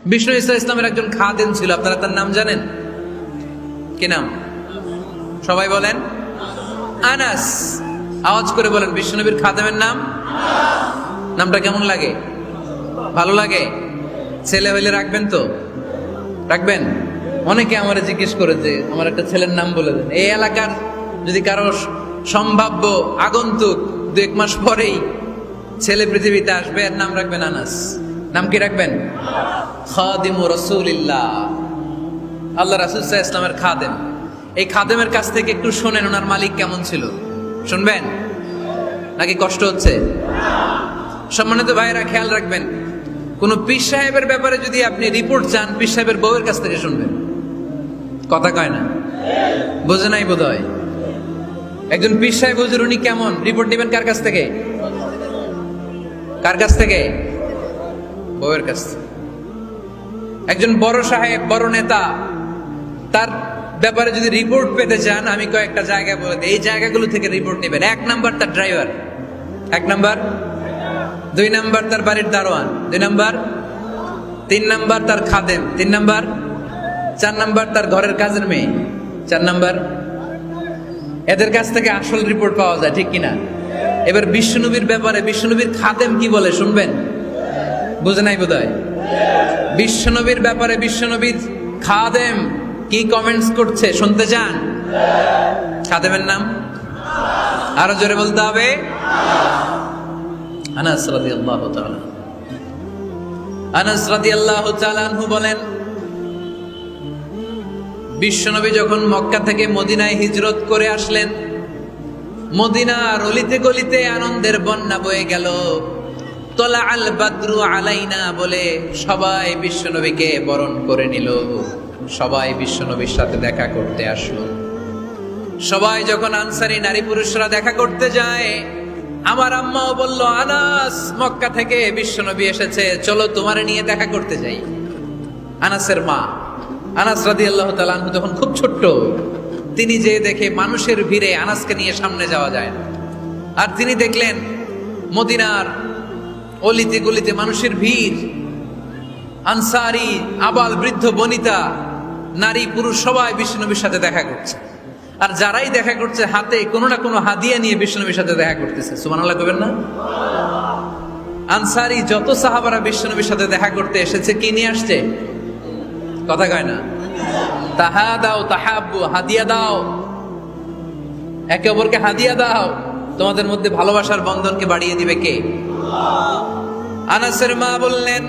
বিষ্ণু ঈসা ইসলামের একজন খাদেম ছিল, আপনারা তার নাম জানেন? কি নাম? সবাই বলেন আনাস। আওয়াজ করে বলেন, বিশ্বনবীর খাদেমের নাম। নামটা কেমন লাগে? ভালো লাগে? ছেলে হইলে রাখবেন তো? রাখবেন? অনেকে আমার জিজ্ঞেস করে যে আমার একটা ছেলের নাম বলে দেন। এই এলাকার যদি কারো সম্ভাব্য আগন্তুক 2-1 মাস পরেই ছেলে পৃথিবীতে আসবে, এর নাম রাখবেন আনাস। নাম কি রাখবেন? খাদিমু রাসূলিল্লাহ, আল্লাহ রাসূল সাল্লাল্লাহু আলাইহি ওয়াসাল্লামের খাদেম। এই খাদেমের কাছ থেকে একটু শোনেন ওনার মালিক কেমন ছিল। শুনবেন নাকি কষ্ট হচ্ছে? সম্মানিত ভাইরা, খেয়াল রাখবেন, কোন পীর সাহেবের ব্যাপারে যদি আপনি রিপোর্ট চান, পীর সাহেবের বউয়ের কাছ থেকে শুনবেন। কথা কয় না? বোঝে নাই বোধ হয়। একজন পীর সাহেব হুজুর উনি কেমন, রিপোর্ট নেবেন কার কাছ থেকে? কার কাছ থেকে? বউয়ের কাছ থেকে। একজন বড় সাহেব, বড় নেতা, তার ব্যাপারে যদি রিপোর্ট পেতে চান, আমি কয়েকটা জায়গা বলে দিই, এই জায়গাগুলো থেকে রিপোর্ট নেবেন। 1 নাম্বার তার ড্রাইভার, 1 নাম্বার। 2 নাম্বার তার বাড়ির দারোয়ান, 2 নাম্বার। 3 নাম্বার তার খাদেম, 3 নাম্বার। 4 নাম্বার তার ঘরের কাজের মেয়ে, 4 নাম্বার। এদের কাছ থেকে আসল রিপোর্ট পাওয়া যায়, ঠিক কিনা? এবার বিশ্বনবীর ব্যাপারে বিশ্বনবীর খাদেম কি বলে শুনবেন? বুঝে নাই বোধ হয়। বিশ্বনবীর ব্যাপারে বিশ্বনবীর খাদেম কি কমেন্টস করছে শুনতে চান? খাদেমের নাম আরো জোরে বলতে হবে। আনাস রাদিয়াল্লাহু তাআলা, আনাস রাদিয়াল্লাহু তাআলা আনহু বলেন, বিশ্বনবী যখন মক্কা থেকে মদিনায় হিজরত করে আসলেন, মদিনার অলিতে গলিতে আনন্দের বন্যা বয়ে গেল। তলা আল বাদরু আলাইনা বলে সবাই বিশ্বনবীকে বরণ করে নিল, সবাই বিশ্বনবীর সাথে দেখা করতে আসলো। সবাই যখন আনসারী নারী পুরুষরা দেখা করতে যায়, আমার আম্মাও বলল, আনাস, মক্কা থেকে বিশ্বনবী এসেছে, চলো তোমারে নিয়ে দেখা করতে যাই। আনাসের মা আনাস রাদিয়াল্লাহু তাআলা আনহু তখন খুব ছোট্ট, তিনি যে দেখে মানুষের ভিড়ে আনাসকে নিয়ে সামনে যাওয়া যায় না। আর তিনি দেখলেন মদিনার অলিতে গলিতে মানুষের ভিড়, আনসারী, আবাল বৃদ্ধ বনিতা, নারী পুরুষ সবাই বিশ্বনবীর সাথে দেখা করছে। আর যারাই দেখা করছে হাতে কোনো না কোনো হাদিয়া নিয়ে বিশ্বনবীর সাথে দেখা করতেছে। সুবহানাল্লাহ কইবেন না? আনসারী যত সাহাবারা বিশ্বনবীর সাথে দেখা করতে এসেছে, কি নিয়ে আসছে? কথা কয় না? তাহাদাও তাহাব্বু, হাদিয়া দাও, একে অপরকে হাদিয়া দাও। তোমাদের মধ্যে ভালোবাসার বন্ধনকে বাড়িয়ে দিবে কে? আনাসের মা বললেন,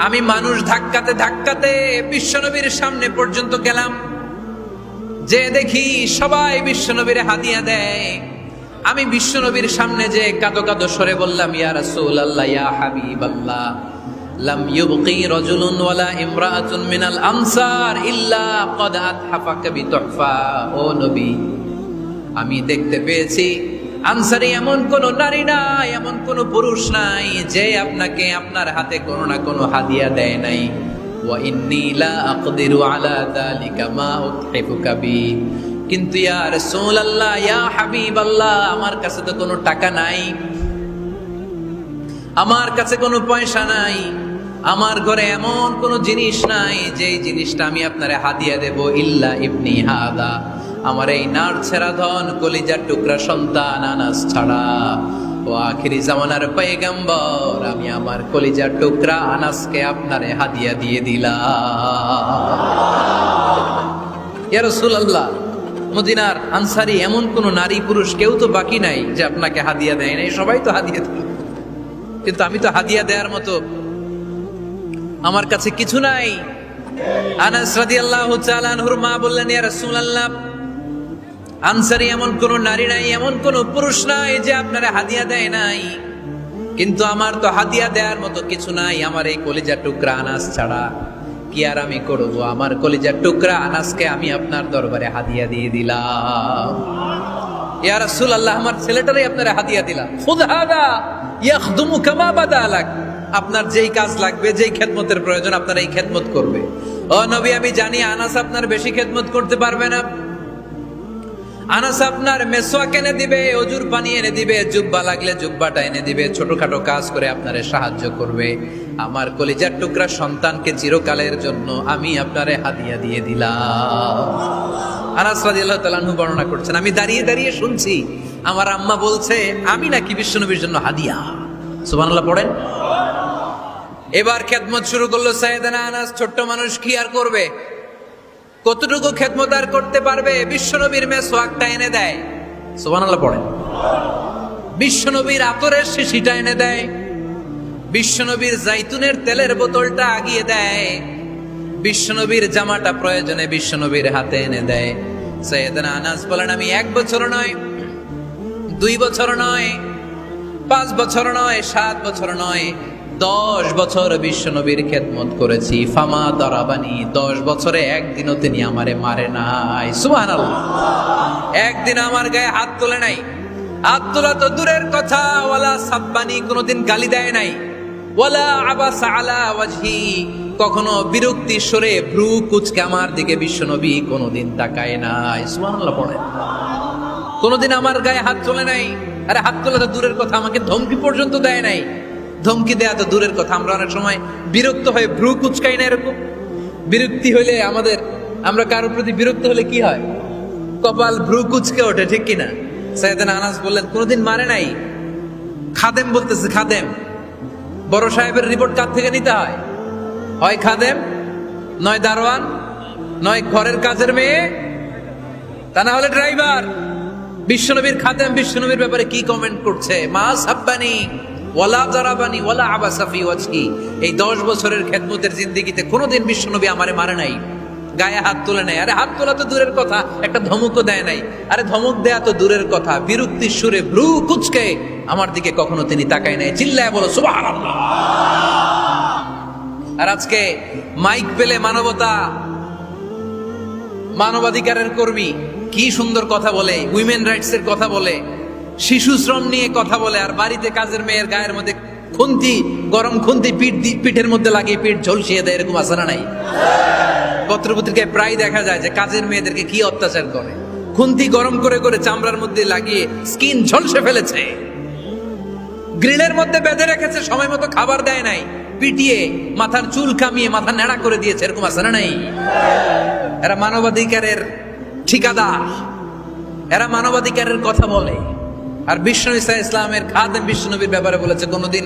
আমি মানুষ ধাক্কাতে ধাক্কাতে বিশ্বনবীর সামনে পর্যন্ত গেলাম, যে দেখি সবাই বিশ্বনবীর হাদিয়া দেয়। আমি বিশ্বনবীর সামনে যে কাঁদো কাঁদো সরে বললাম, ইয়া রাসূলুল্লাহ, ইয়া হাবিবাল্লাহ, লাম ইউবকি রাজুলুন ওয়ালা ইমরাআতুন মিনাল আনসার ইল্লা ক্বাদ আতহাফাকা বিতুহফা। ও নবী, আমি দেখতে পেয়েছি আনসারী এমন কোন নারী নাই, এমন কোন পুরুষ নাই যে আপনাকে আপনার হাতে কোনো না কোনো হাদিয়া দেয় নাই। ওয়া ইন্নী লা আকদিরু আলা যালিকা মা উতহিফুকা বি। কিন্তু ইয়া রাসূলুল্লাহ, ইয়া হাবিবাল্লাহ, আমার কাছে তো কোনো টাকা নাই, আমার কাছে কোনো পয়সা নাই, আমার ঘরে এমন কোনো জিনিস নাই যেই জিনিসটা আমি আপনারে হাদিয়া দেব, ইল্লা ইবনি হাদা, আমার এই নার ছেড়া ধন কলিজার টুকরা সন্তান আনাস ছাড়া। ও আখিরি জামানার পয়গম্বর, আমি আমার কলিজার টুকরা আনাসকে আপনারে হাদিয়া দিয়ে দিলাম। ইয়া রাসূলুল্লাহ, মদিনার আনসারী এমন কোন নারী পুরুষ কেউ তো বাকি নাই যে আপনাকে হাদিয়া দেয় নাই, সবাই তো হাদিয়া দিল, কিন্তু আমি তো হাদিয়া দেওয়ার মতো আমার কাছে কিছু নাই। আনাস রাদিয়াল্লাহু তাআলা আনহুর মা বললেন, ইয়া রাসূলুল্লাহ, আনসারী এমন কোন নারী নাই, এমন কোন পুরুষ নাই যে আপনারা হাদিয়া দেয় নাই, কিন্তু আমার তো হাদিয়া দেওয়ার মতো কিছু নাই আমার এই কলিজার টুকরা আনাস ছাড়া। কি আর আমি করব, আমার কলিজার টুকরা আনাসকে আমি আপনার দরবারে হাদিয়া দিয়ে দিলাম। ইয়া রাসূলুল্লাহ, আমার ছেলেটারই আপনারা হাদিয়া দিলাম। খুদ হাদা ইয়াখদুমু কামা বাদা লাক, আপনার যেই কাজ লাগবে, যেই খেদমতের প্রয়োজন, আপনার এই খেদমত করবে। ও নবী, আমি জানি আনাস আপনার বেশি খেদমত করতে পারবে না, আনাস আপনার মেসওয়াক এনে দিবে, অজুর পানি এনে দিবে, জুব্বা লাগলে জুব্বাটা এনে দিবে, ছোটখাটো কাজ করে আপনারে সাহায্য করবে। আমার কলিজার টুকরা সন্তানকে চিরকালের জন্য আমি আপনারে হাদিয়া দিয়ে দিলাম। আনাস রাদিয়াল্লাহু তাআলা আনহু বর্ণনা করছেন, আমি দাঁড়িয়ে দাঁড়িয়ে শুনছি আমার আম্মা বলছে আমি নাকি বিশ্বনবীর জন্য হাদিয়া। সুবহানাল্লাহ পড়েন। এবার খেদমত শুরু করলো সাইয়েদনা আনাস। ছোট্ট মানুষ কি আর করবে, কতটুকু খেদমত আর করতে পারবে? বিশ্বনবীর মেসওয়াকটা এনে দেয়। সুবহানাল্লাহ পড়েন। বিশ্বনবীর আতরের শিশিটা এনে দেয়, বিশ্বনবীর জাইতুনের তেলের বোতলটা আগিয়ে দেয়, বিশ্বনবীর জামাটা প্রয়োজনে বিশ্বনবীর হাতে এনে দেয়। সাইয়েদনা আনাস বলেন, আমি 1 বছর নয়, 2 বছর নয়, 5 বছর নয়, 7 বছর নয়, 10 বছর বিশ্বনবীর খেদমত করেছি। ফামা দারাবানি, 10 বছরে একদিনও তিনি আমারে মারে নাই। সুবহানাল্লাহ। একদিন আমার গায়ে হাত তোলে নাই। হাত তোলা তো দূরের কথা, ওয়ালা সাব্বানি, কোনোদিন গালি দেয় নাই। ওয়ালা আবাসা আলা ওয়াজহি, কখনো বিরক্তি স্বরে ভ্রু কুঁচকে আমার দিকে বিশ্বনবী কোনোদিন তাকায় নাই। সুবহানাল্লাহ পড়ে। কোনোদিন আমার গায়ে হাত তোলে নাই। আরে হাত তোলা তো দূরের কথা, আমাকে ধমকি পর্যন্ত দেয় নাই। ধমকি দেয়া তো দূরের কথা, আমরা অনেক সময় বিরক্ত হয়ে ভ্রু কুচকাই না। এরকম বিরক্তি হলে আমরা কারোর প্রতি বিরক্ত হলে কি হয়? কপাল ভ্রু কুচকে ওঠে, ঠিক কিনা? সাইয়েদনা আনাস বললেন কোনোদিন মারে নাই। খাদেম বলতেছে, খাদেম, বড় সাহেবের রিপোর্ট কার থেকে নিতে হয়? হয় খাদেম, নয় দারোয়ান, নয় ঘরের কাজের মেয়ে, তা না হলে ড্রাইভার। বিশ্বনবীর খাদেম বিশ্বনবীর ব্যাপারে কি কমেন্ট করছে? মা সাব্বানি ওয়ালা জারাবানি ওয়ালা আবাসা ফি ওয়াজহি। এই 10 বছরের খেদমতের জিন্দেগিতে কোনোদিন বিশ্বনবী আমারে মারে নাই, গায়ে হাত তোলে নাই। আরে হাত তোলা তো দূরের কথা, একটা ধমকও দেয় নাই। আরে ধমক দেয়া তো দূরের কথা, বিরক্তির সুরে ভ্রু কুচকে আমার দিকে কখনো তিনি তাকায় নাই। চিল্লায় বলো সুবহানাল্লাহ। আর আজকে মাইক পেলে মানবতা, মানবাধিকারের কর্মী কি সুন্দর কথা বলে, উইমেন রাইটস এর কথা বলে, শিশু শ্রম নিয়ে কথা বলে, আর বাড়িতে কাজের মেয়ের গায়ের মধ্যে খুন্তি, গরম খুন্তি পিঠের মধ্যে লাগিয়ে পিঠ ঝলসিয়ে দেয়। এরকম আছে না নাই? পত্রপত্রিকায় প্রায় দেখা যায় যে কাজের মেয়েদেরকে কি অত্যাচার করে। খুন্তি গরম করে করে চামড়ার মধ্যে লাগিয়ে স্কিন ঝলসে ফেলেছে, গ্রিলের মধ্যে বেঁধে রেখেছে, সময় মতো খাবার দেয় নাই, পিটিয়ে মাথার চুল কামিয়ে মাথা নেড়া করে দিয়েছে। এরকম আছে না নাই? এরা মানবাধিকারের ঠিকাদার, এরা মানবাধিকারের কথা বলে। আর বিশ্বনবী ইসলামের খাদেম বিশ্বনবীর ব্যাপারে বলেছে কোনোদিন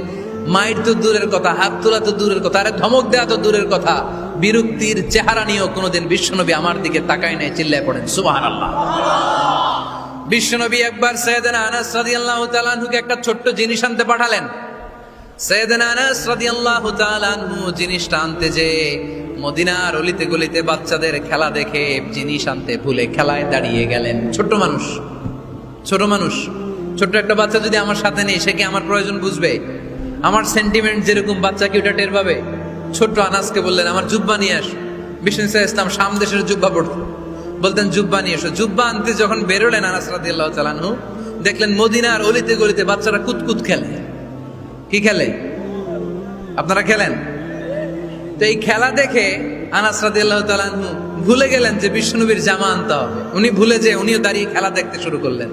মাইর তো দূরের কথা, হাত তোলা তো দূরের কথা, আরে ধমক দেয়া তো দূরের কথা, বিরক্তির চেহারা নিয়েও কোনোদিন বিশ্বনবী আমার দিকে তাকায় নাই। চিল্লায় পড়েন সুবহানাল্লাহ। বিশ্বনবী একবার সাইয়েদনা আনাস রাদিয়াল্লাহু তাআলা আনহুকে একটা ছোট্ট জিনিস আনতে পাঠালেন। সাইয়েদনা আনাস রাদিয়াল্লাহু তাআলা আনহু জিনিসটা আনতে যে মদিনার অলিতে গলিতে বাচ্চাদের খেলা দেখে জিনিস আনতে ভুলে খেলায় দাঁড়িয়ে গেলেন। ছোট মানুষ, ছোট্ট একটা বাচ্চা যদি আমার সাথে নেই, সে কি আমার প্রয়োজন বুঝবে? আমার সেন্টিমেন্ট যেরকম, বাচ্চা কি ওটা টের পাবে? ছোট্ট আনাসকে বললেন আমার জুব্বা নিয়ে আস। বিষ্ণু ইসলাম শাম দেশের জুব্বা পড়তেন, বলতেন জুব্বা নিয়ে এসো। জুব্বা আনতে যখন বেরোলেন আনাস রাদিয়াল্লাহু তাআলা আনহু, দেখলেন মদিনার অলিতে গলিতে বাচ্চারা কুতকুত খেলে। কি খেলে? আপনারা খেলেন তো? এই খেলা দেখে আনাস রাদিয়াল্লাহু তাআলা আনহু ভুলে গেলেন যে বিশ্বনবীর জামা আনতে হবে। উনি ভুলে যে উনিও দাঁড়িয়ে খেলা দেখতে শুরু করলেন।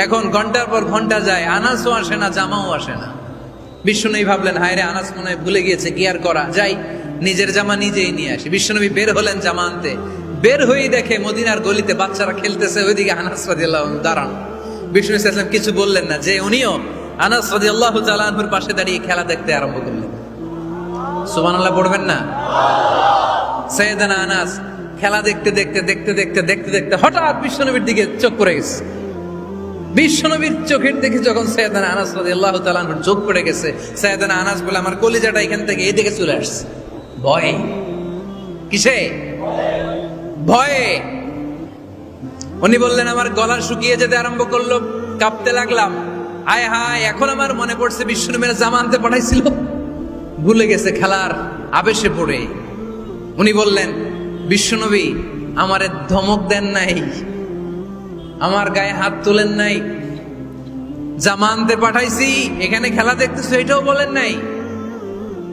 এখন ঘন্টার পর ঘন্টা যায়, আনাসও আসে না, জামাও আসে না। বিশ্বনবী ভাবলেন হায় রে, আনাস মনে হয় ভুলে গিয়েছে, কি আর করা যাই, নিজের জামা নিজেই নিয়ে আসি। বিশ্বনবী বের হলেন জামা আনতে। বের হয়েই দেখে মদিনার গলিতে বাচ্চারা খেলতেছে, ওইদিকে আনাস রাদিয়াল্লাহু আনহু দাঁড়ানো। বিষ্ণু ইসলাম কিছু বললেন না, যে উনিও আনাস রাদিয়াল্লাহু তাআলা আনহুর পাশে দাঁড়িয়ে খেলা দেখতে আরম্ভ করলেন। সুবহানাল্লাহ পড়বেন না? সাইয়েদনা আনাস খেলা দেখতে দেখতে দেখতে দেখতে দেখতে দেখতে হঠাৎ বিশ্বনবীর দিকে চোখ পড়ে গেছে। বিশ্বনবীর চোখের দেখে যখন সাইয়েদনা আনাস রাদিয়াল্লাহু তাআলা আনহুর চোখ পড়ে গেছে, সাইয়েদনা আনাস বলে আমার কলিজাটা এখান থেকে এই দিকে চলে আসছে। ভয়ে। কিসে? ভয়ে। উনি বললেন আমার গলা শুকিয়ে যেতে আরম্ভ করলো, কাঁপতে লাগলাম। হায় হায়, এখন আমার মনে পড়ছে বিশ্বনবীর জামা আনতে পাঠাইছিল, ভুলে গেছে খেলার আবেশে পড়ে। উনি বললেন বিশ্বনবী আমারে ধমক দেন নাই, আমার গায়ে হাত তোলেন নাই, জামা আনতে পাঠাইছি, এখানে খেলা দেখতেছো এটাও বলেন নাই,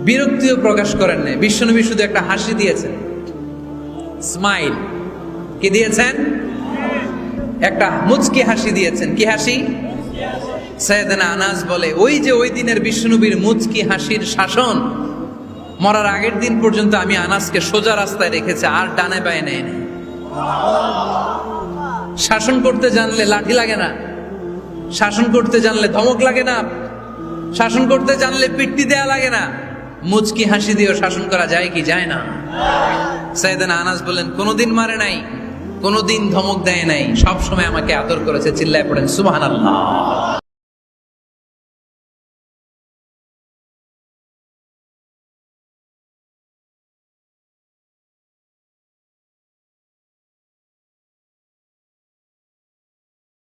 বিরক্তিও প্রকাশ করেন নাই। বিশ্বনবী শুধু একটা হাসি দিয়েছেন, স্মাইল। কি দিয়েছেন? একটা মুচকি হাসি দিয়েছেন। কি হাসি? সাইয়েদনা আনাস বলে ওই যে ওই দিনের বিশ্বনবীর মুচকি হাসির শাসন মরার আগের দিন পর্যন্ত আমি আনাসকে সোজা রাস্তায় রেখেছি, আর ডানে বায়ে নেয় না। শাসন করতে জানলে লাঠি লাগে না, শাসন করতে জানলে ধমক লাগে না, শাসন করতে জানলে পিট্টি দেয়া লাগে না। মুচকি হাসি দিয়েও শাসন করা যায় কি যায় না? সাইয়েদনা আনাস বলেন কোনোদিন মারে নাই, কোনোদিন ধমক দেয় নাই, সব সময় আমাকে আদর করেছে। চিল্লায় পড়েন সুবহানাল্লাহ।